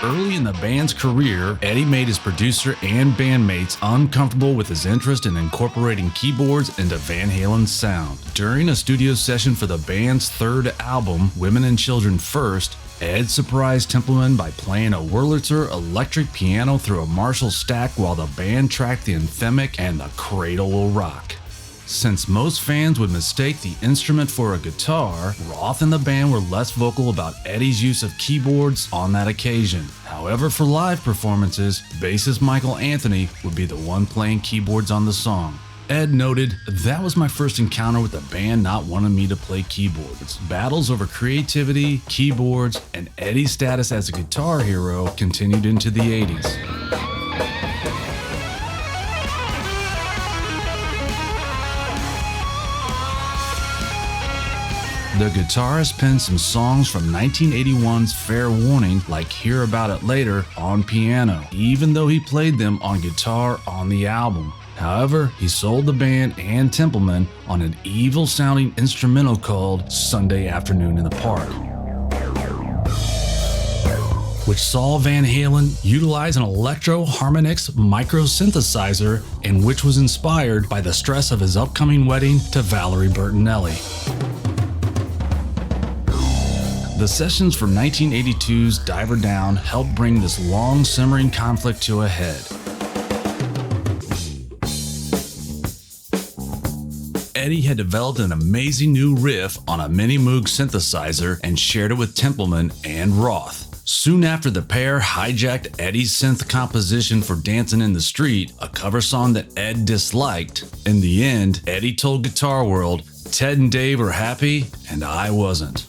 Early in the band's career, Eddie made his producer and bandmates uncomfortable with his interest in incorporating keyboards into Van Halen's sound. During a studio session for the band's third album, Women and Children First, Ed surprised Templeman by playing a Wurlitzer electric piano through a Marshall stack while the band tracked the anthemic and The Cradle Will Rock. Since most fans would mistake the instrument for a guitar, Roth and the band were less vocal about Eddie's use of keyboards on that occasion. However, for live performances, bassist Michael Anthony would be the one playing keyboards on the song. Ed noted, "That was my first encounter with the band not wanting me to play keyboards. Battles over creativity, keyboards, and Eddie's status as a guitar hero continued into the 80s. The guitarist penned some songs from 1981's Fair Warning, like Hear About It Later, on piano, even though he played them on guitar on the album. However, he sold the band and Templeman on an evil-sounding instrumental called Sunday Afternoon in the Park, which saw Van Halen utilize an electro-harmonix micro-synthesizer and which was inspired by the stress of his upcoming wedding to Valerie Bertinelli. The sessions from 1982's Diver Down helped bring this long simmering conflict to a head. Eddie had developed an amazing new riff on a Mini Moog synthesizer and shared it with Templeman and Roth. Soon after, the pair hijacked Eddie's synth composition for Dancing in the Street, a cover song that Ed disliked. In the end, Eddie told Guitar World, "Ted and Dave were happy, and I wasn't."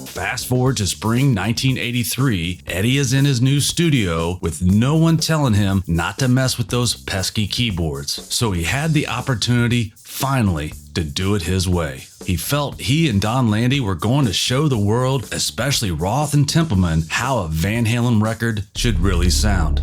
Fast forward to spring 1983, Eddie is in his new studio with no one telling him not to mess with those pesky keyboards. So he had the opportunity, finally, to do it his way. He felt he and Donn Landee were going to show the world, especially Roth and Templeman, how a Van Halen record should really sound.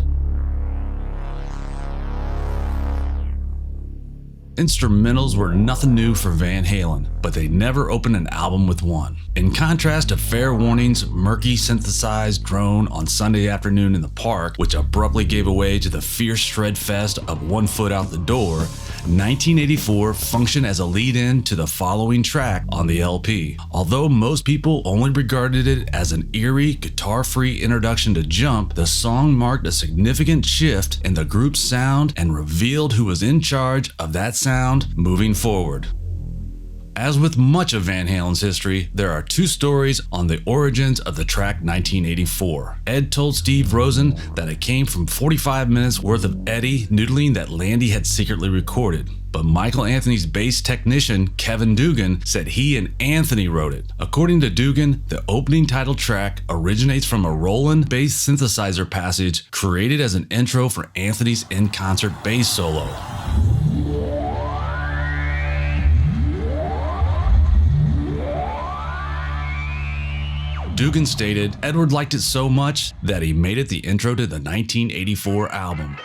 Instrumentals were nothing new for Van Halen, but they never opened an album with one. In contrast to Fair Warning's murky synthesized drone on Sunday Afternoon in the Park, which abruptly gave away to the fierce shred fest of One Foot Out the Door, 1984 functioned as a lead-in to the following track on the LP. Although most people only regarded it as an eerie, guitar-free introduction to Jump, the song marked a significant shift in the group's sound and revealed who was in charge of that sound moving forward. As with much of Van Halen's history, there are two stories on the origins of the track 1984. Ed told Steve Rosen that it came from 45 minutes worth of Eddie noodling that Landee had secretly recorded. But Michael Anthony's bass technician, Kevin Dugan, said he and Anthony wrote it. According to Dugan, the opening title track originates from a Roland bass synthesizer passage created as an intro for Anthony's in-concert bass solo. Dugan stated, "Edward liked it so much that he made it the intro to the 1984 album."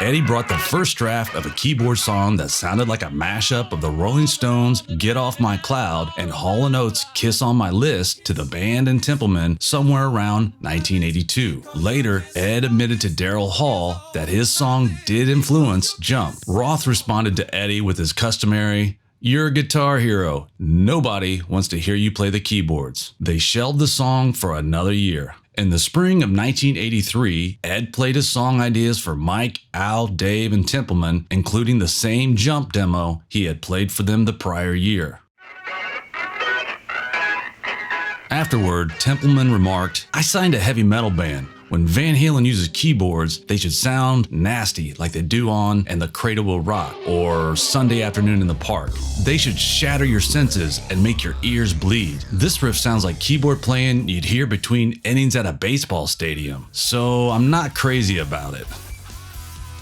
Eddie brought the first draft of a keyboard song that sounded like a mashup of the Rolling Stones' Get Off My Cloud and Hall & Oates' Kiss on My List to the band and Templeman somewhere around 1982. Later, Ed admitted to Daryl Hall that his song did influence Jump. Roth responded to Eddie with his customary, "You're a guitar hero. Nobody wants to hear you play the keyboards." They shelved the song for another year. In the spring of 1983, Ed played his song ideas for Mike, Al, Dave, and Templeman, including the same Jump demo he had played for them the prior year. Afterward, Templeman remarked, "I signed a heavy metal band. When Van Halen uses keyboards, they should sound nasty like they do on And the Cradle Will Rock or Sunday Afternoon in the Park. They should shatter your senses and make your ears bleed. This riff sounds like keyboard playing you'd hear between innings at a baseball stadium. So I'm not crazy about it."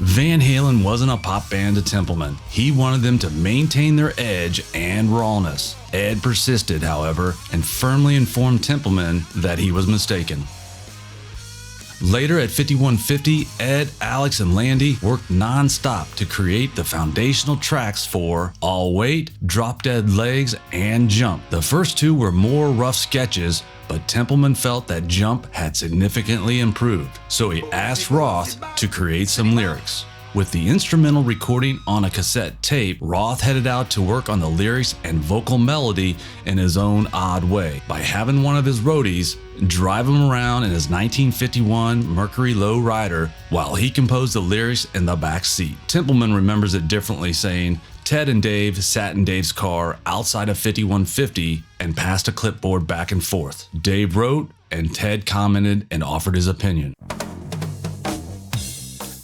Van Halen wasn't a pop band to Templeman. He wanted them to maintain their edge and rawness. Ed persisted, however, and firmly informed Templeman that he was mistaken. Later at 5150, Ed, Alex, and Landee worked non-stop to create the foundational tracks for All Wait, Drop Dead Legs, and Jump. The first two were more rough sketches, but Templeman felt that Jump had significantly improved, so he asked Roth to create some lyrics. With the instrumental recording on a cassette tape, Roth headed out to work on the lyrics and vocal melody in his own odd way by having one of his roadies drive him around in his 1951 Mercury Low Rider while he composed the lyrics in the back seat. Templeman remembers it differently, saying, Ted and Dave sat in Dave's car outside of 5150 and passed a clipboard back and forth. Dave wrote, and Ted commented and offered his opinion.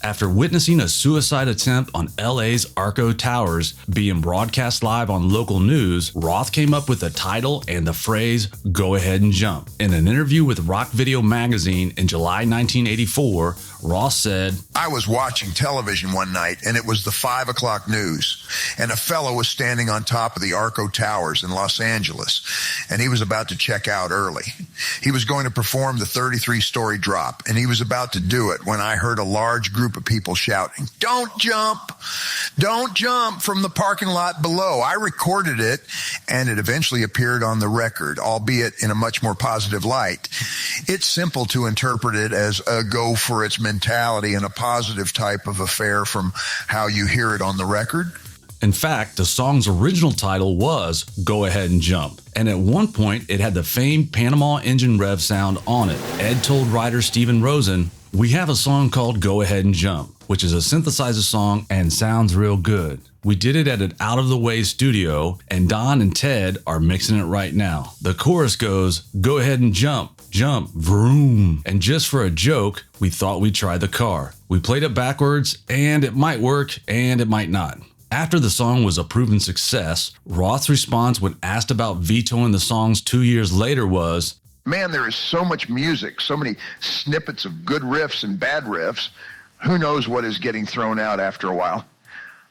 After witnessing a suicide attempt on LA's Arco Towers being broadcast live on local news, Roth came up with the title and the phrase, "Go ahead and jump." In an interview with Rock Video magazine in July 1984, Roth said, I was watching television one night and it was the 5 o'clock news, and a fellow was standing on top of the Arco Towers in Los Angeles, and he was about to check out early. He was going to perform the 33-story drop, and he was about to do it when I heard a large group of people shouting, "Don't jump! Don't jump!" from the parking lot below. I recorded it, and it eventually appeared on the record, albeit in a much more positive light. It's simple to interpret it as a go for its mentality and a positive type of affair from how you hear it on the record. In fact, the song's original title was Go Ahead and Jump, and at one point it had the famed Panama engine rev sound on it. Ed told writer Steven Rosen, "We have a song called Go Ahead and Jump, which is a synthesizer song and sounds real good. We did it at an out-of-the-way studio, and Donn and Ted are mixing it right now. The chorus goes, go ahead and jump, jump, vroom. And just for a joke, we thought we'd try the car. We played it backwards, and it might work, and it might not." After the song was a proven success, Roth's response when asked about vetoing the songs 2 years later was, Man, there is so much music, so many snippets of good riffs and bad riffs. Who knows what is getting thrown out after a while?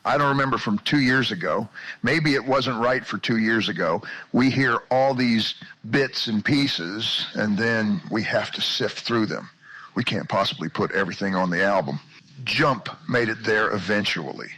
I don't remember from 2 years ago. Maybe it wasn't right for 2 years ago. We hear all these bits and pieces, and then we have to sift through them. We can't possibly put everything on the album. Jump made it there eventually.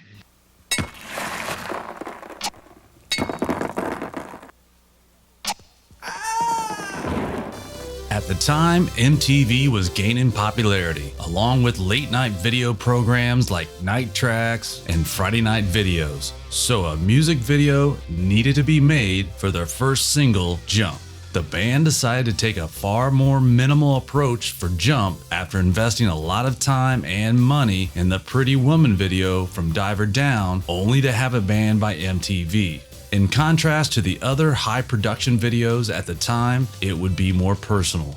At the time, MTV was gaining popularity, along with late-night video programs like Night Tracks and Friday Night Videos. So a music video needed to be made for their first single, Jump. The band decided to take a far more minimal approach for Jump after investing a lot of time and money in the Pretty Woman video from Diver Down, only to have it banned by MTV. In contrast to the other high production videos at the time, it would be more personal.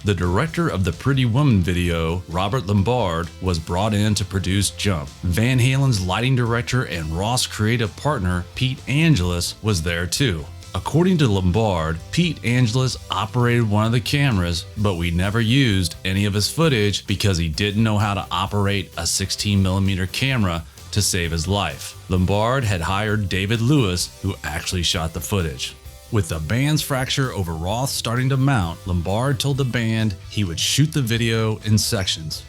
The director of the Pretty Woman video, Robert Lombard, was brought in to produce Jump. Van Halen's lighting director and Roth's creative partner, Pete Angelus, was there too. According to Lombard, Pete Angelus operated one of the cameras, but we never used any of his footage because he didn't know how to operate a 16mm camera to save his life. Lombard had hired David Lewis, who actually shot the footage. With the band's fracture over Roth starting to mount, Lombard told the band he would shoot the video in sections.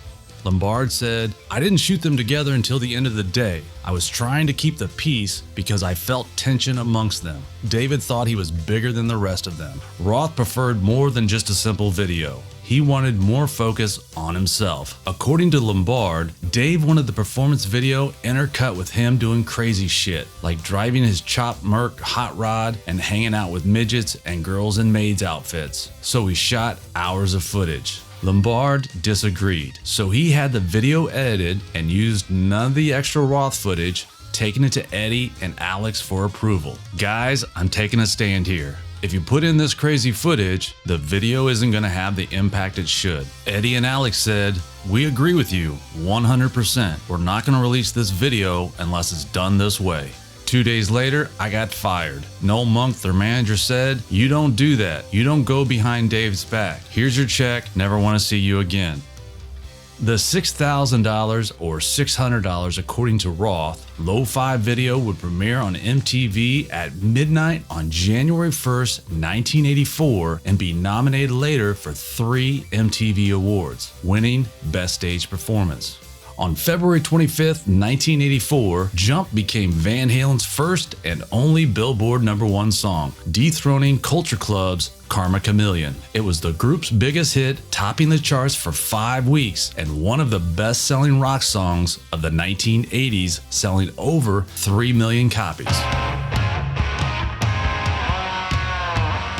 Lombard said, "I didn't shoot them together until the end of the day. I was trying to keep the peace because I felt tension amongst them." David thought he was bigger than the rest of them. Roth preferred more than just a simple video. He wanted more focus on himself. According to Lombard, Dave wanted the performance video intercut with him doing crazy shit, like driving his chopped Merc hot rod and hanging out with midgets and girls in maids outfits. So he shot hours of footage. Lombard disagreed, so he had the video edited and used none of the extra Roth footage, taking it to Eddie and Alex for approval. "Guys, I'm taking a stand here. If you put in this crazy footage, the video isn't going to have the impact it should." Eddie and Alex said, "We agree with you 100%. We're not going to release this video unless it's done this way." 2 days later, I got fired. Noel Monk, their manager, said, "You don't do that. You don't go behind Dave's back. Here's your check. Never want to see you again." The $6,000 or $600 according to Roth, Lo-Fi video would premiere on MTV at midnight on January 1st, 1984 and be nominated later for 3 MTV Awards, winning Best Stage Performance. On February 25th, 1984, Jump became Van Halen's first and only Billboard #1 song, dethroning Culture Club's Karma Chameleon. It was the group's biggest hit, topping the charts for 5 weeks, and one of the best-selling rock songs of the 1980s, selling over 3 million copies.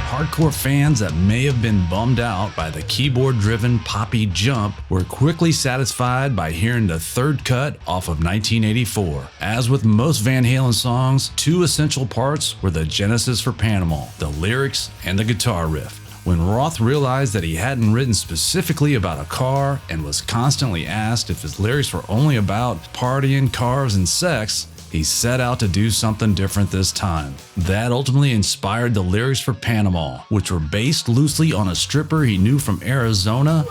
Hardcore fans that may have been bummed out by the keyboard-driven poppy Jump were quickly satisfied by hearing the third cut off of 1984. As with most Van Halen songs, 2 essential parts were the genesis for Panama, the lyrics and the guitar riff. When Roth realized that he hadn't written specifically about a car and was constantly asked if his lyrics were only about partying, cars, and sex, he set out to do something different this time. That ultimately inspired the lyrics for Panama, which were based loosely on a stripper he knew from Arizona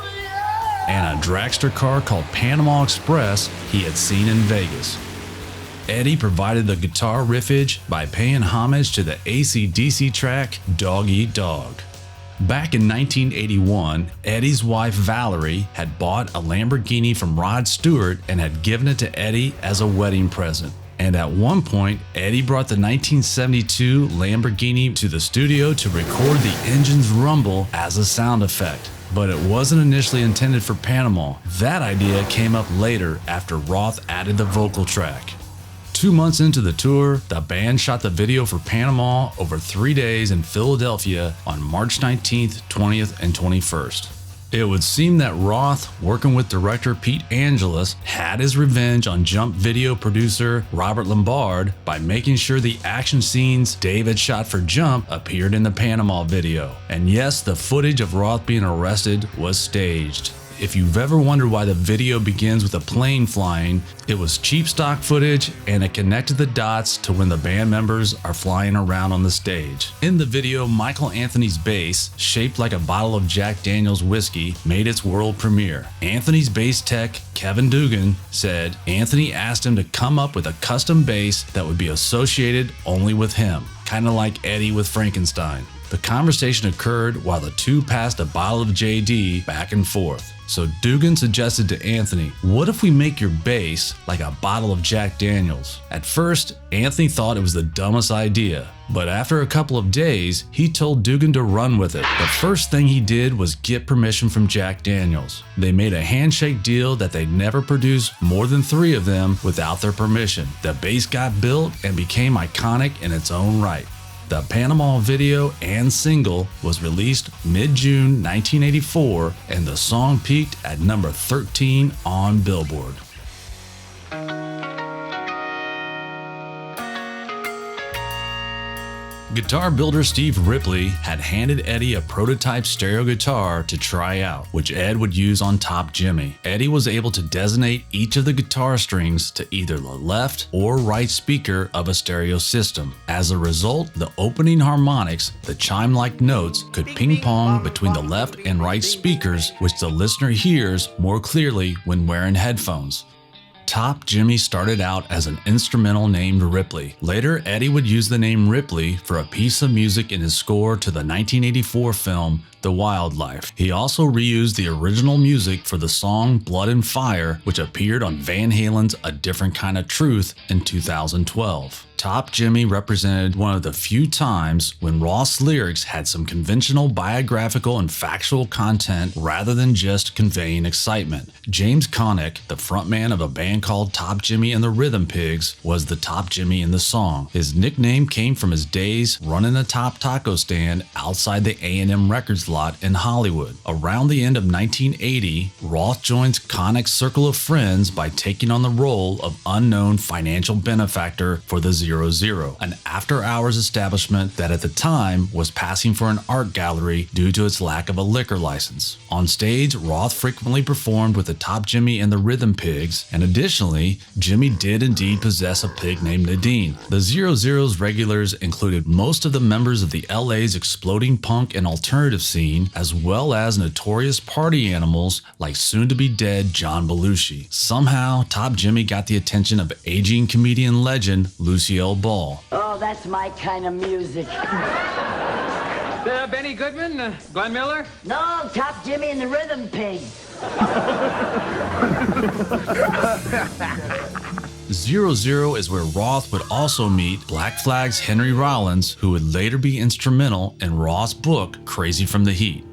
and a dragster car called Panama Express he had seen in Vegas. Eddie provided the guitar riffage by paying homage to the AC/DC track Dog Eat Dog. Back in 1981, Eddie's wife Valerie had bought a Lamborghini from Rod Stewart and had given it to Eddie as a wedding present. And at one point, Eddie brought the 1972 Lamborghini to the studio to record the engine's rumble as a sound effect. But it wasn't initially intended for Panama. That idea came up later after Roth added the vocal track. 2 months into the tour, the band shot the video for Panama over 3 days in Philadelphia on March 19th, 20th, and 21st. It would seem that Roth, working with director Pete Angelus, had his revenge on Jump video producer Robert Lombard by making sure the action scenes Dave had shot for Jump appeared in the Panama video. And yes, the footage of Roth being arrested was staged. If you've ever wondered why the video begins with a plane flying, it was cheap stock footage and it connected the dots to when the band members are flying around on the stage. In the video, Michael Anthony's bass, shaped like a bottle of Jack Daniel's whiskey, made its world premiere. Anthony's bass tech, Kevin Dugan, said Anthony asked him to come up with a custom bass that would be associated only with him, kind of like Eddie with Frankenstein. The conversation occurred while the two passed a bottle of JD back and forth. So Dugan suggested to Anthony, what if we make your bass like a bottle of Jack Daniels? At first, Anthony thought it was the dumbest idea, but after a couple of days, he told Dugan to run with it. The first thing he did was get permission from Jack Daniels. They made a handshake deal that they'd never produce more than 3 of them without their permission. The bass got built and became iconic in its own right. The Panama video and single was released mid-June 1984, and the song peaked at number 13 on Billboard. Guitar builder Steve Ripley had handed Eddie a prototype stereo guitar to try out, which Ed would use on Top Jimmy. Eddie was able to designate each of the guitar strings to either the left or right speaker of a stereo system. As a result, the opening harmonics, the chime-like notes, could ping-pong between the left and right speakers, which the listener hears more clearly when wearing headphones. Top Jimmy started out as an instrumental named Ripley. Later, Eddie would use the name Ripley for a piece of music in his score to the 1984 film The Wildlife. He also reused the original music for the song Blood and Fire, which appeared on Van Halen's A Different Kind of Truth in 2012. Top Jimmy represented one of the few times when Roth's lyrics had some conventional biographical and factual content rather than just conveying excitement. James Connick, the frontman of a band called Top Jimmy and the Rhythm Pigs, was the Top Jimmy in the song. His nickname came from his days running a Top taco stand outside the A&M Records lot in Hollywood. Around the end of 1980, Roth joins Connick's circle of friends by taking on the role of unknown financial benefactor for the 00, an after-hours establishment that at the time was passing for an art gallery due to its lack of a liquor license. On stage, Roth frequently performed with the Top Jimmy and the Rhythm Pigs, and additionally, Jimmy did indeed possess a pig named Nadine. The 00's regulars included most of the members of the LA's exploding punk and alternative scene, as well as notorious party animals like soon-to-be-dead John Belushi. Somehow, Top Jimmy got the attention of aging comedian legend Lucille Ball. Oh, that's my kind of music. Benny Goodman? Glenn Miller? No, Top Jimmy and the Rhythm Pigs. 00 is where Roth would also meet Black Flag's Henry Rollins, who would later be instrumental in Roth's book, Crazy from the Heat.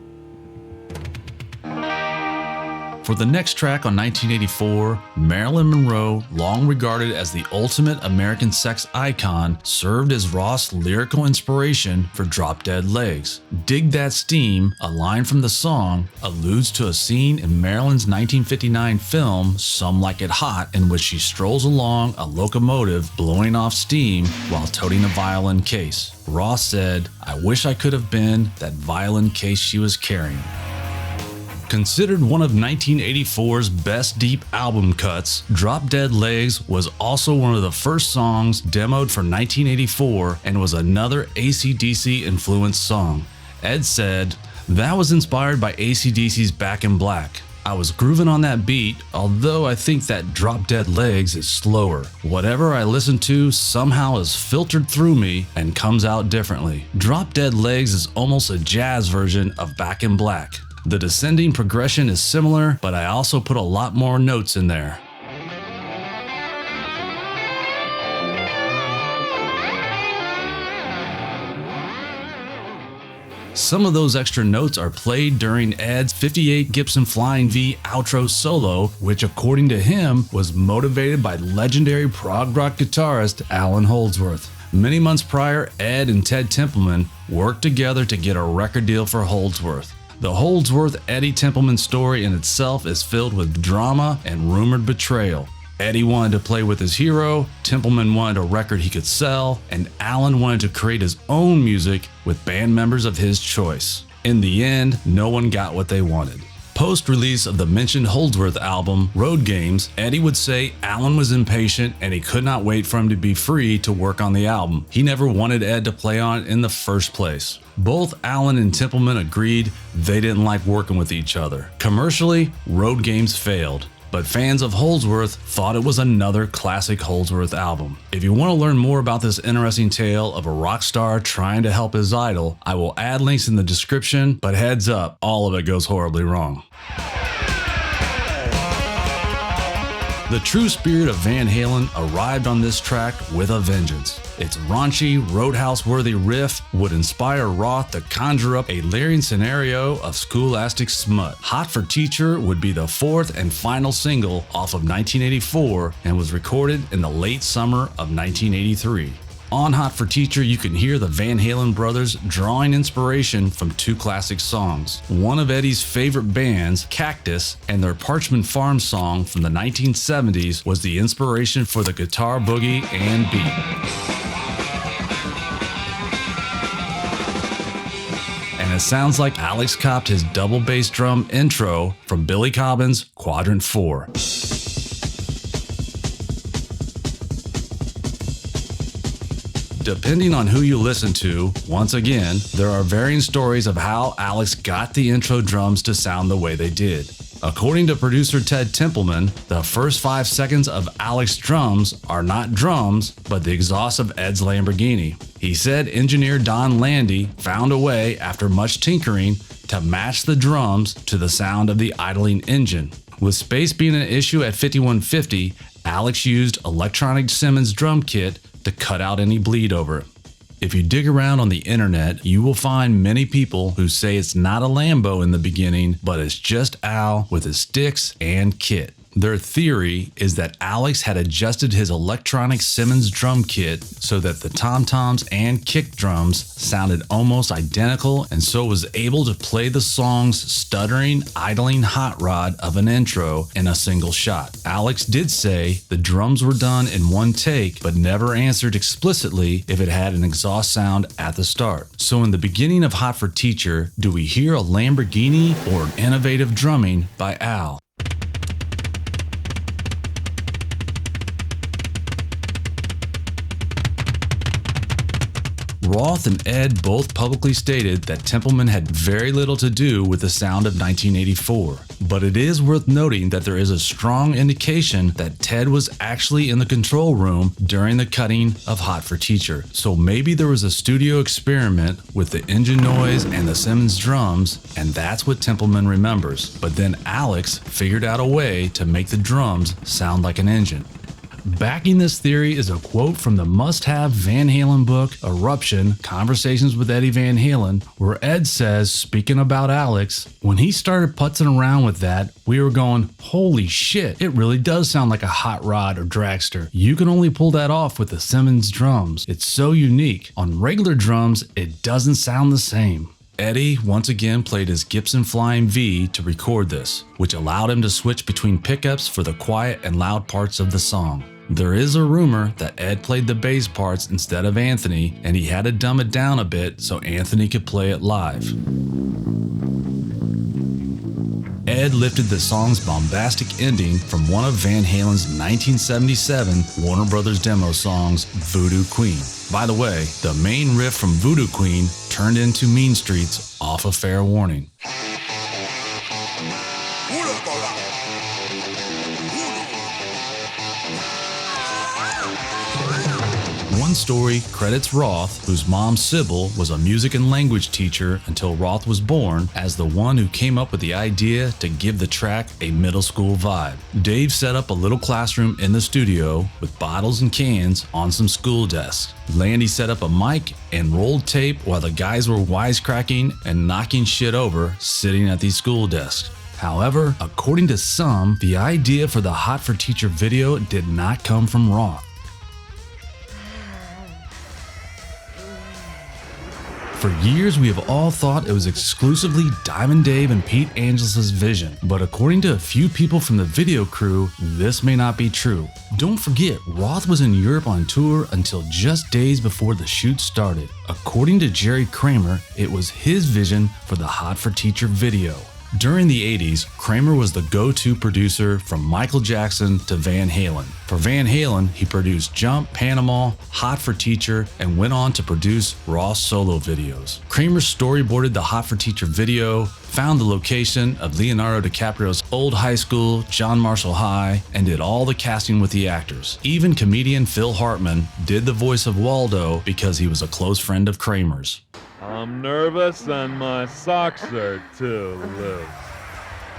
For the next track on 1984, Marilyn Monroe, long regarded as the ultimate American sex icon, served as Roth's lyrical inspiration for Drop Dead Legs. Dig That Steam, a line from the song, alludes to a scene in Marilyn's 1959 film Some Like It Hot, in which she strolls along a locomotive blowing off steam while toting a violin case. Roth said, "I wish I could have been that violin case she was carrying." Considered one of 1984's best deep album cuts, Drop Dead Legs was also one of the first songs demoed for 1984 and was another AC/DC influenced song. Ed said, "That was inspired by AC/DC's Back in Black. I was grooving on that beat, although I think that Drop Dead Legs is slower. Whatever I listen to somehow is filtered through me and comes out differently. Drop Dead Legs is almost a jazz version of Back in Black. The descending progression is similar, but I also put a lot more notes in there." Some of those extra notes are played during Ed's '58 Gibson Flying V outro solo, which according to him was motivated by legendary prog rock guitarist Allan Holdsworth. Many months prior, Ed and Ted Templeman worked together to get a record deal for Holdsworth. The Holdsworth-Eddie Templeman story in itself is filled with drama and rumored betrayal. Eddie wanted to play with his hero, Templeman wanted a record he could sell, and Allan wanted to create his own music with band members of his choice. In the end, no one got what they wanted. Post-release of the mentioned Holdsworth album, Road Games, Eddie would say Allan was impatient and he could not wait for him to be free to work on the album. He never wanted Ed to play on it in the first place. Both Allan and Templeman agreed they didn't like working with each other. Commercially, Road Games failed, but fans of Holdsworth thought it was another classic Holdsworth album. If you want to learn more about this interesting tale of a rock star trying to help his idol, I will add links in the description, but heads up, all of it goes horribly wrong. The true spirit of Van Halen arrived on this track with a vengeance. Its raunchy, Roadhouse-worthy riff would inspire Roth to conjure up a leering scenario of scholastic smut. Hot for Teacher would be the fourth and final single off of 1984 and was recorded in the late summer of 1983. On Hot for Teacher, you can hear the Van Halen brothers drawing inspiration from two classic songs. One of Eddie's favorite bands, Cactus, and their Parchment Farm song from the 1970s was the inspiration for the guitar boogie and beat. And it sounds like Alex copped his double bass drum intro from Billy Cobbin's Quadrant 4. Depending on who you listen to, once again, there are varying stories of how Alex got the intro drums to sound the way they did. According to producer Ted Templeman, the first 5 seconds of Alex's drums are not drums, but the exhaust of Ed's Lamborghini. He said engineer Donn Landee found a way, after much tinkering, to match the drums to the sound of the idling engine. With space being an issue at 5150, Alex used Electronic Simmons drum kit to cut out any bleed over it. If you dig around on the internet, you will find many people who say it's not a Lambo in the beginning, but it's just Al with his sticks and kit. Their theory is that Alex had adjusted his electronic Simmons drum kit so that the tom-toms and kick drums sounded almost identical, and so was able to play the song's stuttering, idling hot rod of an intro in a single shot. Alex did say the drums were done in one take, but never answered explicitly if it had an exhaust sound at the start. So in the beginning of Hot for Teacher, do we hear a Lamborghini or an innovative drumming by Al? Roth and Ed both publicly stated that Templeman had very little to do with the sound of 1984, but it is worth noting that there is a strong indication that Ted was actually in the control room during the cutting of Hot for Teacher, so maybe there was a studio experiment with the engine noise and the Simmons drums, and that's what Templeman remembers, but then Alex figured out a way to make the drums sound like an engine. Backing this theory is a quote from the must-have Van Halen book, Eruption, Conversations with Eddie Van Halen, where Ed says, speaking about Alex, when he started putzing around with that, we were going, holy shit, it really does sound like a hot rod or dragster. You can only pull that off with the Simmons drums. It's so unique. On regular drums, it doesn't sound the same. Eddie once again played his Gibson Flying V to record this, which allowed him to switch between pickups for the quiet and loud parts of the song. There is a rumor that Ed played the bass parts instead of Anthony, and he had to dumb it down a bit so Anthony could play it live. Ed lifted the song's bombastic ending from one of Van Halen's 1977 Warner Brothers demo songs, Voodoo Queen. By the way, the main riff from Voodoo Queen turned into Mean Streets off of Fair Warning. One story credits Roth, whose mom Sybil was a music and language teacher until Roth was born, as the one who came up with the idea to give the track a middle school vibe. Dave set up a little classroom in the studio with bottles and cans on some school desks. Landee set up a mic and rolled tape while the guys were wisecracking and knocking shit over sitting at these school desks. However, according to some, the idea for the Hot for Teacher video did not come from Roth. For years, we have all thought it was exclusively Diamond Dave and Pete Angelus's vision, but according to a few people from the video crew, this may not be true. Don't forget, Roth was in Europe on tour until just days before the shoot started. According to Jerry Kramer, it was his vision for the Hot for Teacher video. During the 80s, Kramer was the go-to producer from Michael Jackson to Van Halen. For Van Halen, he produced Jump, Panama, Hot for Teacher, and went on to produce Roth's solo videos. Kramer storyboarded the Hot for Teacher video, found the location of Leonardo DiCaprio's old high school, John Marshall High, and did all the casting with the actors. Even comedian Phil Hartman did the voice of Waldo because he was a close friend of Kramer's. I'm nervous and my socks are too loose.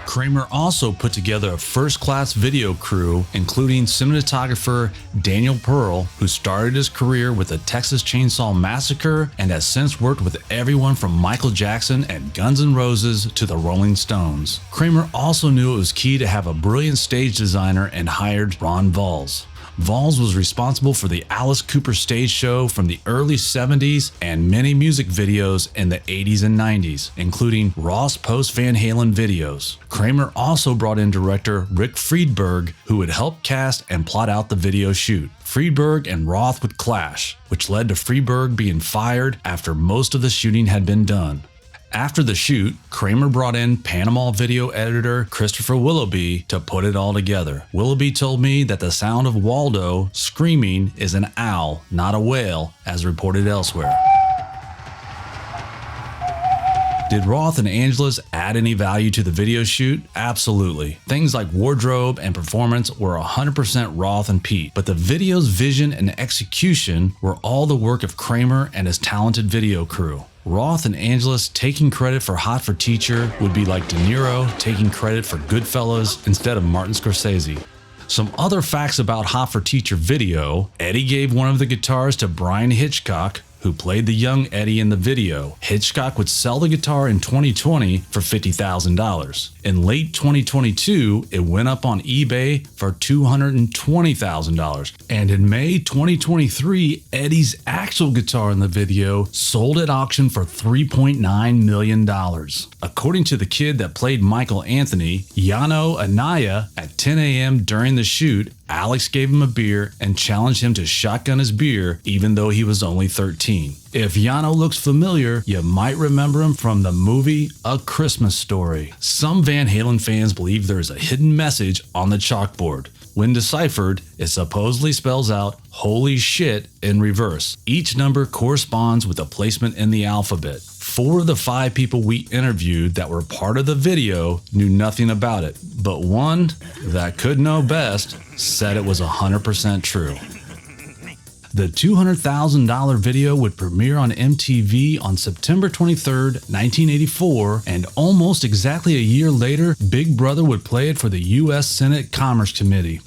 Kramer also put together a first-class video crew, including cinematographer Daniel Pearl, who started his career with the Texas Chainsaw Massacre and has since worked with everyone from Michael Jackson and Guns N' Roses to the Rolling Stones. Kramer also knew it was key to have a brilliant stage designer and hired Ron Valls. Valls was responsible for the Alice Cooper stage show from the early 70s and many music videos in the 80s and 90s, including Roth's post-Van Halen videos. Kramer also brought in director Rick Friedberg, who would help cast and plot out the video shoot. Friedberg and Roth would clash, which led to Friedberg being fired after most of the shooting had been done. After the shoot, Kramer brought in Panama video editor Christopher Willoughby to put it all together. Willoughby told me that the sound of Waldo screaming is an owl, not a whale, as reported elsewhere. Did Roth and Angelus add any value to the video shoot? Absolutely. Things like wardrobe and performance were 100% Roth and Pete, but the video's vision and execution were all the work of Kramer and his talented video crew. Roth and Angelus taking credit for Hot for Teacher would be like De Niro taking credit for Goodfellas instead of Martin Scorsese. Some other facts about Hot for Teacher video: Eddie gave one of the guitars to Brian Hitchcock, who played the young Eddie in the video. Hitchcock would sell the guitar in 2020 for $50,000. In late 2022, it went up on eBay for $220,000. And in May 2023, Eddie's actual guitar in the video sold at auction for $3.9 million. According to the kid that played Michael Anthony, Yano Anaya, at 10 a.m. during the shoot, Alex gave him a beer and challenged him to shotgun his beer even though he was only 13. If Yano looks familiar, you might remember him from the movie A Christmas Story. Some Van Halen fans believe there is a hidden message on the chalkboard. When deciphered, it supposedly spells out "holy shit" in reverse. Each number corresponds with a placement in the alphabet. 4 of the 5 people we interviewed that were part of the video knew nothing about it, but one that could know best said it was 100% true. The $200,000 video would premiere on MTV on September 23, 1984, and almost exactly a year later, Big Brother would play it for the U.S. Senate Commerce Committee.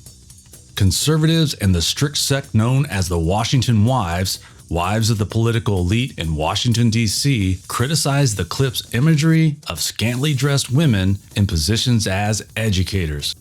Conservatives and the strict sect known as the Washington Wives, wives of the political elite in Washington, D.C., criticized the clip's imagery of scantily dressed women in positions as educators.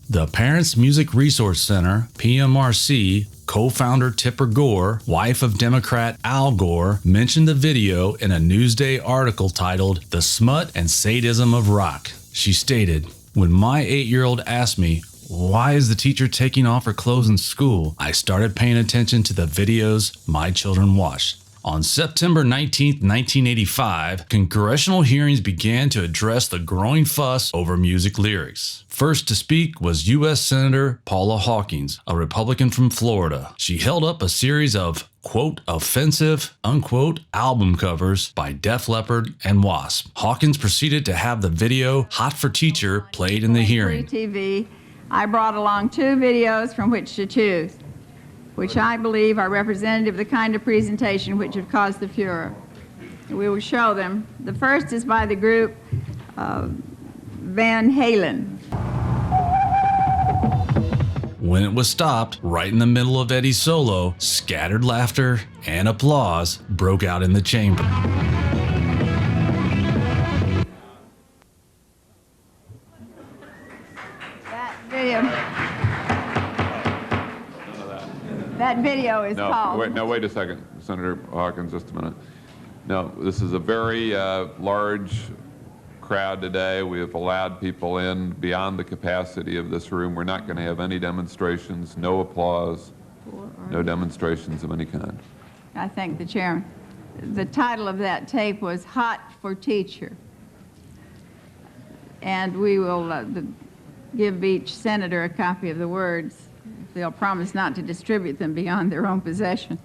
The Parents Music Resource Center, PMRC, co-founder Tipper Gore, wife of Democrat Al Gore, mentioned the video in a Newsday article titled "The Smut and Sadism of Rock." She stated, "When my 8-year-old asked me, 'Why is the teacher taking off her clothes in school?' I started paying attention to the videos my children watched." On September 19, 1985, congressional hearings began to address the growing fuss over music lyrics. First to speak was U.S. Senator Paula Hawkins, a Republican from Florida. She held up a series of, quote, offensive, unquote, album covers by Def Leppard and Wasp. Hawkins proceeded to have the video Hot for Teacher played in the hearing. TV, I brought along 2 videos from which to choose, which I believe are representative of the kind of presentation which have caused the furor. We will show them. The first is by the group Van Halen. When it was stopped, right in the middle of Eddie's solo, scattered laughter and applause broke out in the chamber. That video is called... Wait a second, Senator Hawkins, just a minute. No, this is a very large crowd today. We have allowed people in beyond the capacity of this room. We're not going to have any demonstrations, no applause, no demonstrations of any kind. I thank the chairman. The title of that tape was Hot for Teacher. And we will give each senator a copy of the words. They'll promise not to distribute them beyond their own possession.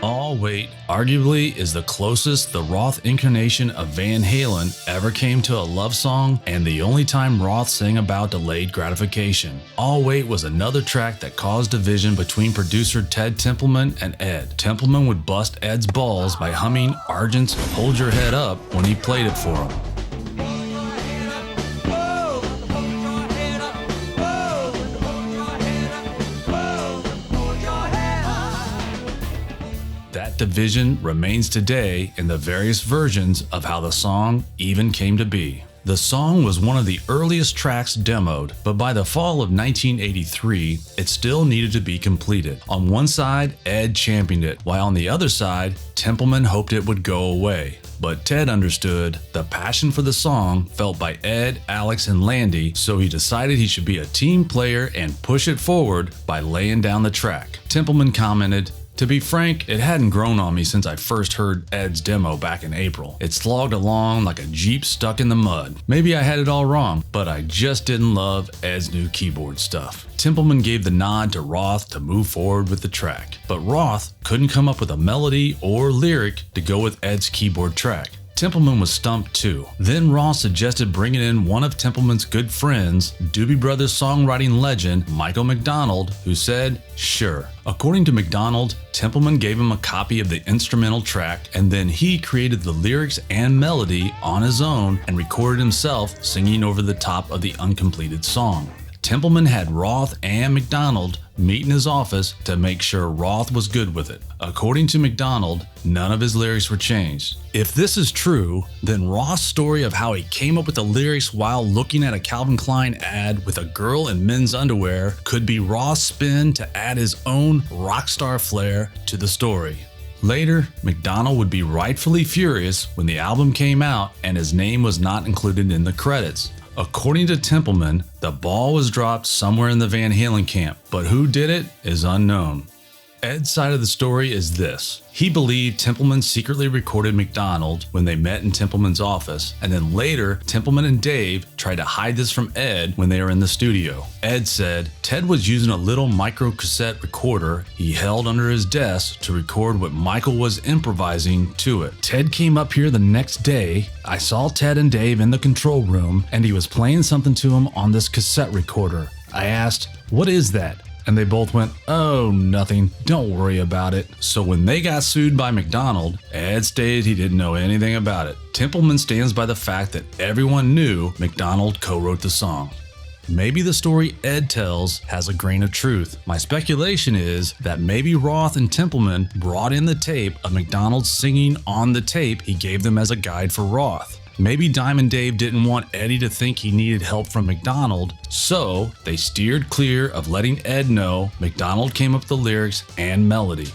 All Wait arguably is the closest the Roth incarnation of Van Halen ever came to a love song, and the only time Roth sang about delayed gratification. All Wait was another track that caused division between producer Ted Templeman and Ed. Templeman would bust Ed's balls by humming Argent's Hold Your Head Up when he played it for him. That division remains today in the various versions of how the song even came to be. The song was one of the earliest tracks demoed, but by the fall of 1983, it still needed to be completed. On one side, Ed championed it, while on the other side, Templeman hoped it would go away. But Ted understood the passion for the song felt by Ed, Alex, and Landee, so he decided he should be a team player and push it forward by laying down the track. Templeman commented, "To be frank, it hadn't grown on me since I first heard Ed's demo back in April. It slogged along like a Jeep stuck in the mud. Maybe I had it all wrong, but I just didn't love Ed's new keyboard stuff." Templeman gave the nod to Roth to move forward with the track, but Roth couldn't come up with a melody or lyric to go with Ed's keyboard track. Templeman was stumped too. Then Roth suggested bringing in one of Templeman's good friends, Doobie Brothers songwriting legend Michael Mcdonald, who said, sure. According to Mcdonald, Templeman gave him a copy of the instrumental track, and then he created the lyrics and melody on his own and recorded himself singing over the top of the uncompleted song. Templeman had Roth and Mcdonald meet in his office to make sure Roth was good with it. According to Mcdonald, none of his lyrics were changed. If this is true, then Roth's story of how he came up with the lyrics while looking at a Calvin Klein ad with a girl in men's underwear could be Roth's spin to add his own rock star flair to the story. Later, Mcdonald would be rightfully furious when the album came out and his name was not included in the credits. According to Templeman, the ball was dropped somewhere in the Van Halen camp, but who did it is unknown. Ed's side of the story is this. He believed Templeman secretly recorded Mcdonald when they met in Templeman's office, and then later, Templeman and Dave tried to hide this from Ed when they were in the studio. Ed said Ted was using a little micro cassette recorder he held under his desk to record what Micheal was improvising to it. Ted came up here the next day. I saw Ted and Dave in the control room, and he was playing something to him on this cassette recorder. I asked, "What is that?" And they both went, "Oh, nothing, don't worry about it." So when they got sued by Mcdonald, Ed stated he didn't know anything about it. Templeman stands by the fact that everyone knew Mcdonald co-wrote the song. Maybe the story Ed tells has a grain of truth. My speculation is that maybe Roth and Templeman brought in the tape of Mcdonald singing on the tape he gave them as a guide for Roth. Maybe Diamond Dave didn't want Eddie to think he needed help from Mcdonald, so they steered clear of letting Ed know Mcdonald came up with the lyrics and melody.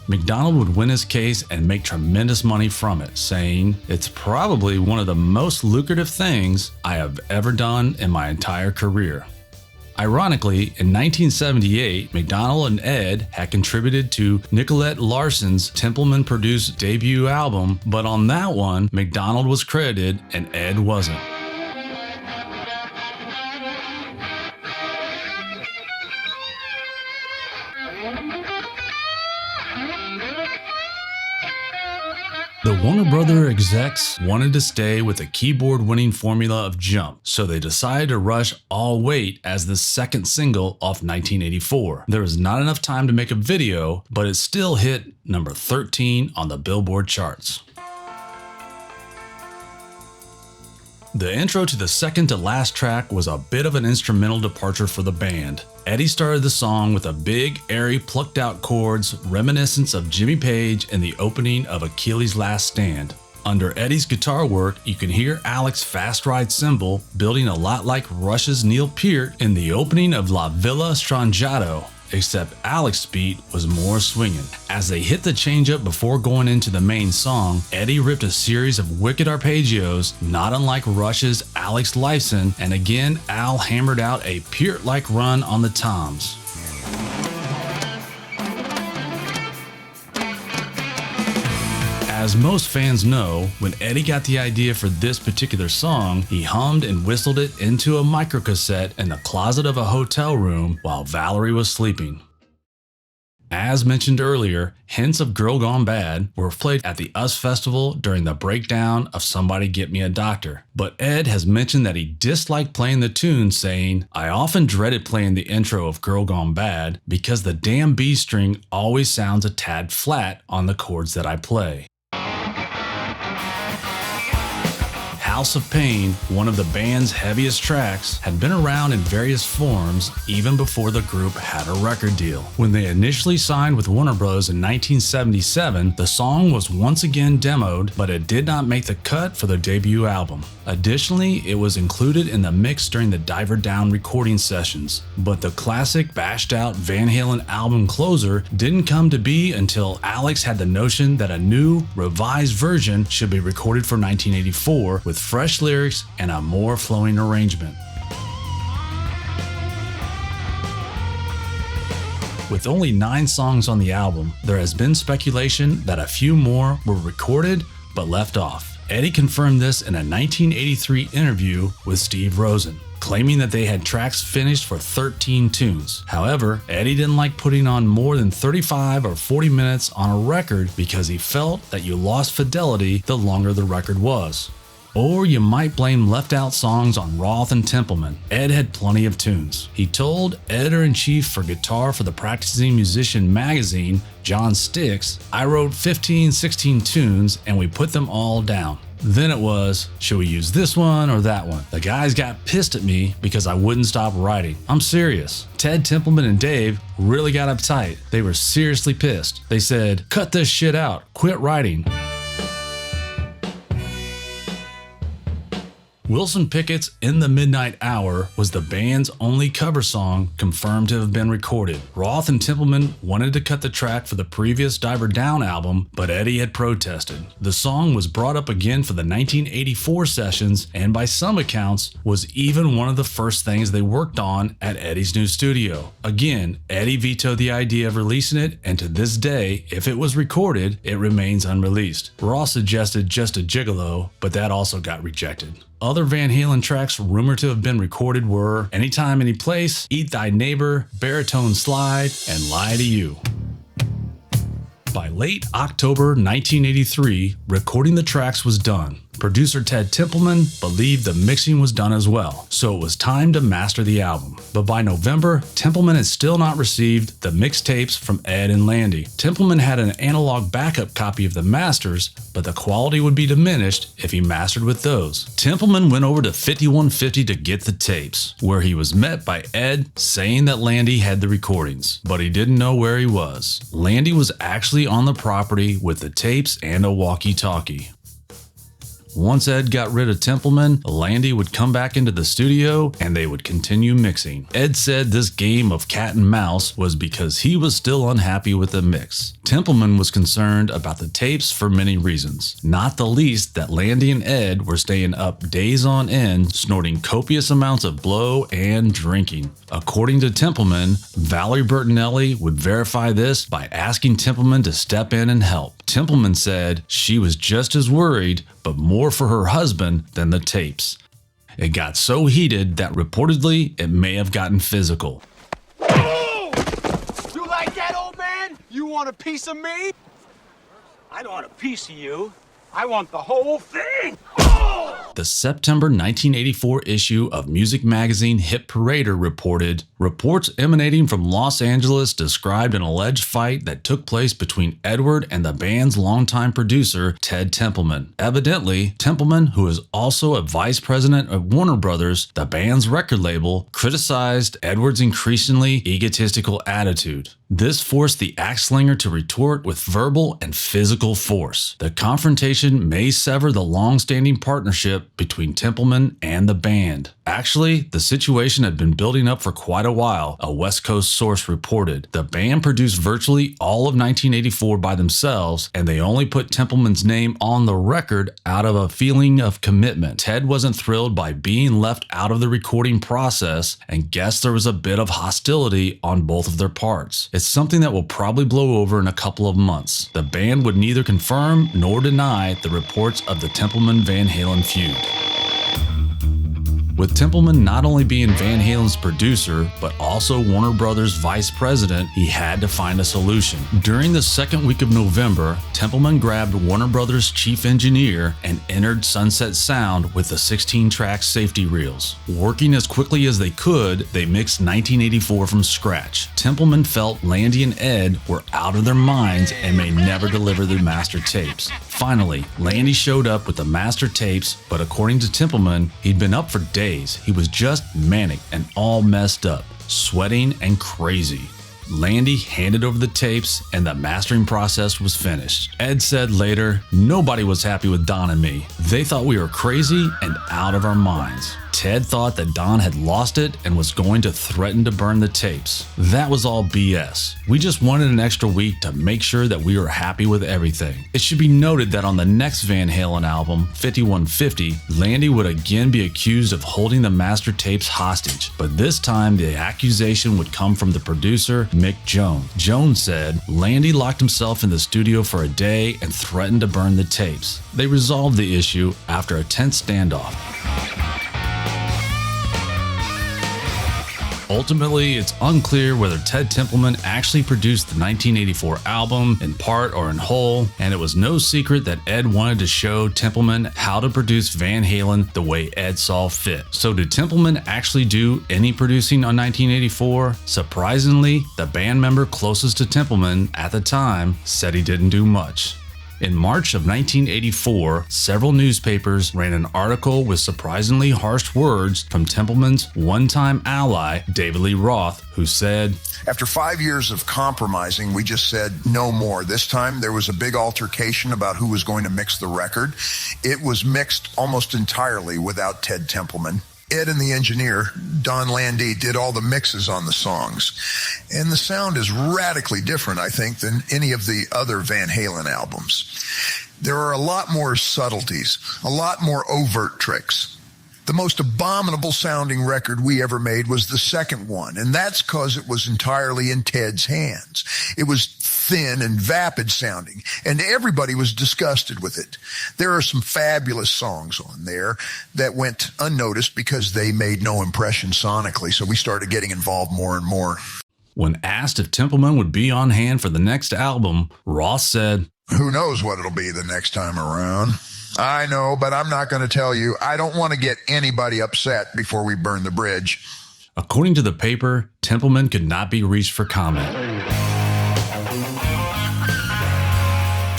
Mcdonald would win his case and make tremendous money from it, saying, "It's probably one of the most lucrative things I have ever done in my entire career." Ironically, in 1978, Mcdonald and Ed had contributed to Nicolette Larson's Templeman-produced debut album, but on that one, Mcdonald was credited and Ed wasn't. The Warner Brother execs wanted to stay with the keyboard-winning formula of Jump, so they decided to rush All Wait as the second single off 1984. There was not enough time to make a video, but it still hit number 13 on the Billboard charts. The intro to the second to last track was a bit of an instrumental departure for the band. Eddie started the song with a big, airy, plucked out chords reminiscent of Jimmy Page in the opening of Achilles' Last Stand. Under Eddie's guitar work, you can hear Alex's fast ride cymbal building a lot like Rush's Neil Peart in the opening of La Villa Strangiato, except Alex's beat was more swinging. As they hit the changeup before going into the main song, Eddie ripped a series of wicked arpeggios, not unlike Rush's Alex Lifeson, and again Al hammered out a Peart-like run on the toms. As most fans know, when Eddie got the idea for this particular song, he hummed and whistled it into a microcassette in the closet of a hotel room while Valerie was sleeping. As mentioned earlier, hints of Girl Gone Bad were played at the US Festival during the breakdown of Somebody Get Me a Doctor, but Ed has mentioned that he disliked playing the tune, saying, "I often dreaded playing the intro of Girl Gone Bad because the damn B string always sounds a tad flat on the chords that I play." House of Pain, one of the band's heaviest tracks, had been around in various forms even before the group had a record deal. When they initially signed with Warner Bros. In 1977, the song was once again demoed, but it did not make the cut for their debut album. Additionally, it was included in the mix during the Diver Down recording sessions, but the classic bashed out Van Halen album closer didn't come to be until Alex had the notion that a new, revised version should be recorded for 1984 with fresh lyrics and a more flowing arrangement. With only 9 songs on the album, there has been speculation that a few more were recorded but left off. Eddie confirmed this in a 1983 interview with Steve Rosen, claiming that they had tracks finished for 13 tunes. However, Eddie didn't like putting on more than 35 or 40 minutes on a record because he felt that you lost fidelity the longer the record was. Or you might blame left out songs on Roth and Templeman. Ed had plenty of tunes. He told editor-in-chief for Guitar for the Practicing Musician magazine, John Sticks, "I wrote 15, 16 tunes and we put them all down. Then it was, should we use this one or that one? The guys got pissed at me because I wouldn't stop writing. I'm serious." Ted Templeman and Dave really got uptight. They were seriously pissed. They said, "Cut this shit out. Quit writing." Wilson Pickett's "In the Midnight Hour" was the band's only cover song confirmed to have been recorded. Roth and Templeman wanted to cut the track for the previous Diver Down album, but Eddie had protested. The song was brought up again for the 1984 sessions, and by some accounts, was even one of the first things they worked on at Eddie's new studio. Again, Eddie vetoed the idea of releasing it, and to this day, if it was recorded, it remains unreleased. Roth suggested "Just a Gigolo," but that also got rejected. Other Van Halen tracks rumored to have been recorded were "Anytime, Anyplace," "Eat Thy Neighbor," "Baritone Slide," and "Lie to You." By late October 1983, recording the tracks was done. Producer Ted Templeman believed the mixing was done as well, so it was time to master the album. But by November, Templeman had still not received the mixtapes from Ed and Landee. Templeman had an analog backup copy of the masters, but the quality would be diminished if he mastered with those. Templeman went over to 5150 to get the tapes, where he was met by Ed saying that Landee had the recordings, but he didn't know where he was. Landee was actually on the property with the tapes and a walkie-talkie. Once Ed got rid of Templeman, Landee would come back into the studio and they would continue mixing. Ed said this game of cat and mouse was because he was still unhappy with the mix. Templeman was concerned about the tapes for many reasons, not the least that Landee and Ed were staying up days on end, snorting copious amounts of blow and drinking. According to Templeman, Valerie Bertinelli would verify this by asking Templeman to step in and help. Templeman said she was just as worried, but more for her husband than the tapes. It got so heated that reportedly it may have gotten physical. Oh! You like that, old man? You want a piece of me? I don't want a piece of you. I want the whole thing. Oh! The September 1984 issue of music magazine Hit Parader reported, reports emanating from Los Angeles described an alleged fight that took place between Edward and the band's longtime producer, Ted Templeman. Evidently, Templeman, who is also a vice president of Warner Brothers, the band's record label, criticized Edward's increasingly egotistical attitude. This forced the axe slinger to retort with verbal and physical force. The confrontation may sever the long-standing partnership between Templeman and the band. Actually, the situation had been building up for quite a while, a West Coast source reported. The band produced virtually all of 1984 by themselves, and they only put Templeman's name on the record out of a feeling of commitment. Ted wasn't thrilled by being left out of the recording process and guessed there was a bit of hostility on both of their parts. It's something that will probably blow over in a couple of months. The band would neither confirm nor deny the reports of the Templeman-Van Halen feud. With Templeman not only being Van Halen's producer, but also Warner Brothers' vice president, he had to find a solution. During the second week of November, Templeman grabbed Warner Brothers' chief engineer and entered Sunset Sound with the 16-track safety reels. Working as quickly as they could, they mixed 1984 from scratch. Templeman felt Landee and Ed were out of their minds and may never deliver the master tapes. Finally, Landee showed up with the master tapes, but according to Templeman, he'd been up for days. He was just manic and all messed up, sweating and crazy. Landee handed over the tapes and the mastering process was finished. Ed said later, "Nobody was happy with Donn and me. They thought we were crazy and out of our minds." Ted thought that Donn had lost it and was going to threaten to burn the tapes. That was all BS. We just wanted an extra week to make sure that we were happy with everything. It should be noted that on the next Van Halen album, 5150, Landee would again be accused of holding the master tapes hostage, but this time the accusation would come from the producer, Mick Jones. Jones said, Landee locked himself in the studio for a day and threatened to burn the tapes. They resolved the issue after a tense standoff. Ultimately, it's unclear whether Ted Templeman actually produced the 1984 album in part or in whole, and it was no secret that Ed wanted to show Templeman how to produce Van Halen the way Ed saw fit. So did Templeman actually do any producing on 1984? Surprisingly, the band member closest to Templeman at the time said he didn't do much. In March of 1984, several newspapers ran an article with surprisingly harsh words from Templeman's one-time ally, David Lee Roth, who said, After 5 years of compromising, we just said no more. This time there was a big altercation about who was going to mix the record. It was mixed almost entirely without Ted Templeman. Ed and the engineer, Donn Landee, did all the mixes on the songs. And the sound is radically different, I think, than any of the other Van Halen albums. There are a lot more subtleties, a lot more overt tricks. The most abominable sounding record we ever made was the second one, and that's because it was entirely in Ted's hands. It was thin and vapid sounding, and everybody was disgusted with it. There are some fabulous songs on there that went unnoticed because they made no impression sonically, so we started getting involved more and more. When asked if Templeman would be on hand for the next album, Roth said, Who knows what it'll be the next time around? I know, but I'm not going to tell you. I don't want to get anybody upset before we burn the bridge. According to the paper, Templeman could not be reached for comment.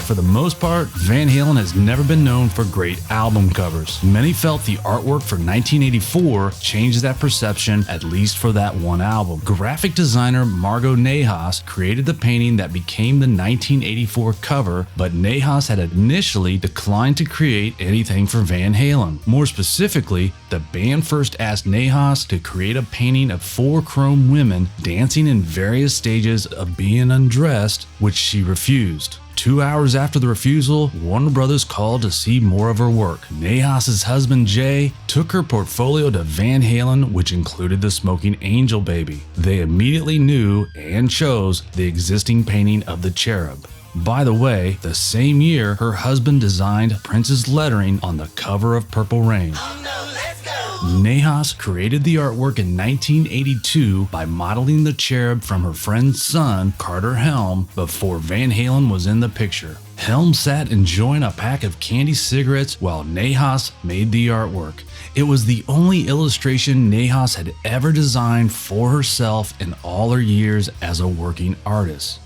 For the most part, Van Halen has never been known for great album covers. Many felt the artwork for 1984 changed that perception, at least for that one album. Graphic designer Margot Nahas created the painting that became the 1984 cover, but Nahas had initially declined to create anything for Van Halen. More specifically, the band first asked Nahas to create a painting of 4 chrome women dancing in various stages of being undressed, which she refused. 2 hours after the refusal, Warner Brothers called to see more of her work. Nahas's husband Jay took her portfolio to Van Halen, which included the Smoking Angel Baby. They immediately knew and chose the existing painting of the cherub. By the way, the same year, her husband designed Prince's lettering on the cover of Purple Rain. Nahas created the artwork in 1982 by modeling the cherub from her friend's son, Carter Helm, before Van Halen was in the picture. Helm sat enjoying a pack of candy cigarettes while Nahas made the artwork. It was the only illustration Nahas had ever designed for herself in all her years as a working artist.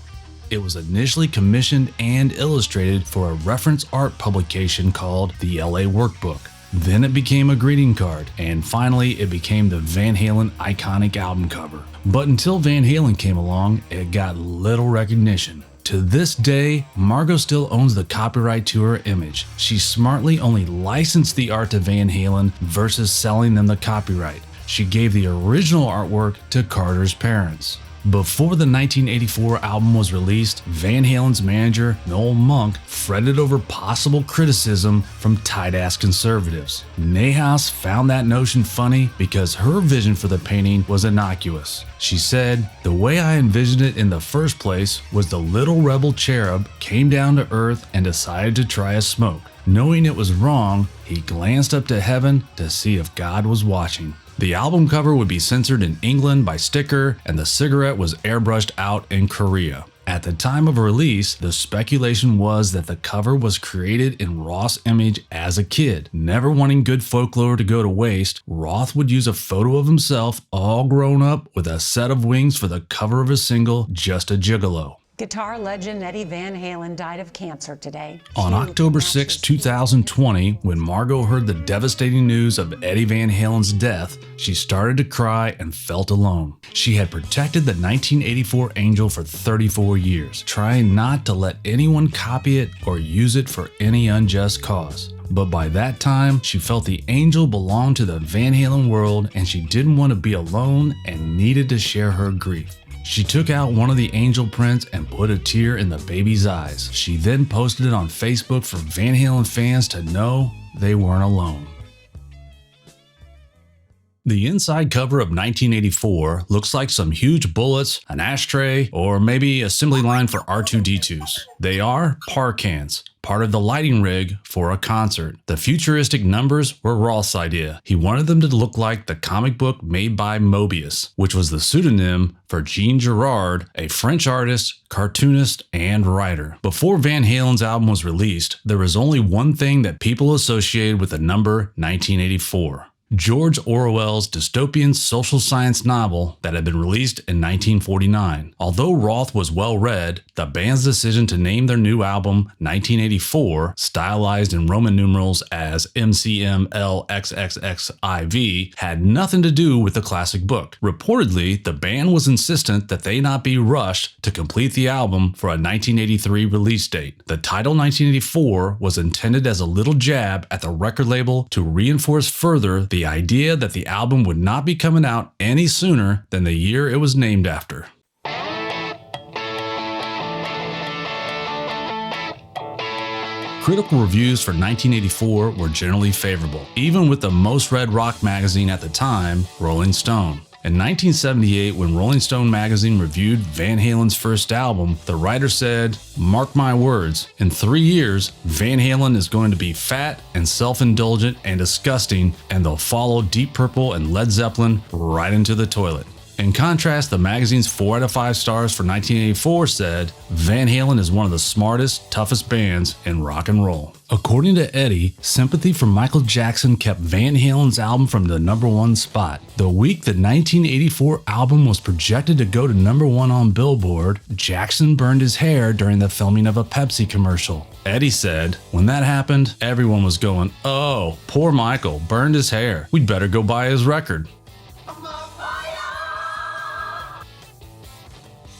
It was initially commissioned and illustrated for a reference art publication called the LA Workbook. Then it became a greeting card, and finally it became the Van Halen iconic album cover. But until Van Halen came along, it got little recognition. To this day, Margot still owns the copyright to her image. She smartly only licensed the art to Van Halen versus selling them the copyright. She gave the original artwork to Carter's parents. Before the 1984 album was released, Van Halen's manager, Noel Monk, fretted over possible criticism from tight-ass conservatives. Nahas found that notion funny because her vision for the painting was innocuous. She said, "The way I envisioned it in the first place was the little rebel cherub came down to earth and decided to try a smoke. Knowing it was wrong, he glanced up to heaven to see if God was watching." The album cover would be censored in England by Sticker, and the cigarette was airbrushed out in Korea. At the time of release, the speculation was that the cover was created in Roth's image as a kid. Never wanting good folklore to go to waste, Roth would use a photo of himself all grown up with a set of wings for the cover of his single, Just a Gigolo. Guitar legend Eddie Van Halen died of cancer today. On October 6, 2020, when Margot heard the devastating news of Eddie Van Halen's death, she started to cry and felt alone. She had protected the 1984 Angel for 34 years, trying not to let anyone copy it or use it for any unjust cause. But by that time, she felt the Angel belonged to the Van Halen world and she didn't want to be alone and needed to share her grief. She took out one of the angel prints and put a tear in the baby's eyes. She then posted it on Facebook for Van Halen fans to know they weren't alone. The inside cover of 1984 looks like some huge bullets, an ashtray, or maybe assembly line for R2-D2s. They are par cans, part of the lighting rig for a concert. The futuristic numbers were Roth's idea. He wanted them to look like the comic book made by Mobius, which was the pseudonym for Jean Girard, a French artist, cartoonist, and writer. Before Van Halen's album was released, there was only one thing that people associated with the number 1984. George Orwell's dystopian social science novel that had been released in 1949. Although Roth was well read, the band's decision to name their new album 1984, stylized in Roman numerals as MCMLXXXIV, had nothing to do with the classic book. Reportedly, the band was insistent that they not be rushed to complete the album for a 1983 release date. The title 1984 was intended as a little jab at the record label to reinforce further the idea that the album would not be coming out any sooner than the year it was named after. Critical reviews for 1984 were generally favorable, even with the most read rock magazine at the time, Rolling Stone. In 1978, when Rolling Stone magazine reviewed Van Halen's first album, the writer said, "Mark my words, in 3 years, Van Halen is going to be fat and self-indulgent and disgusting, and they'll follow Deep Purple and Led Zeppelin right into the toilet." In contrast, the magazine's 4 out of 5 stars for 1984 said, "Van Halen is one of the smartest, toughest bands in rock and roll." According to Eddie, sympathy for Michael Jackson kept Van Halen's album from the #1 spot. The week the 1984 album was projected to go to #1 on Billboard, Jackson burned his hair during the filming of a Pepsi commercial. Eddie said, "When that happened, everyone was going, 'Oh, poor Michael, burned his hair. We'd better go buy his record.'"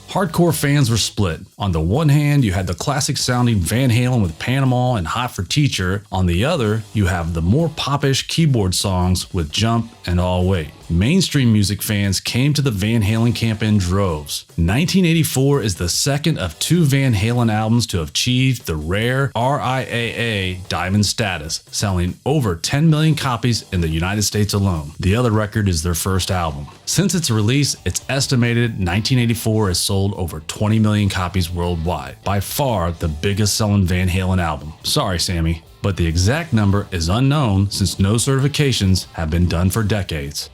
Hardcore fans were split. On the one hand, you had the classic sounding Van Halen with Panama and Hot for Teacher. On the other, you have the more popish keyboard songs with Jump and All Wait. Mainstream music fans came to the Van Halen camp in droves. 1984 is the second of 2 Van Halen albums to have achieved the rare RIAA Diamond status, selling over 10 million copies in the United States alone. The other record is their first album. Since its release, it's estimated 1984 has sold over 20 million copies worldwide, by far the biggest selling Van Halen album. Sorry, Sammy, but the exact number is unknown since no certifications have been done for decades.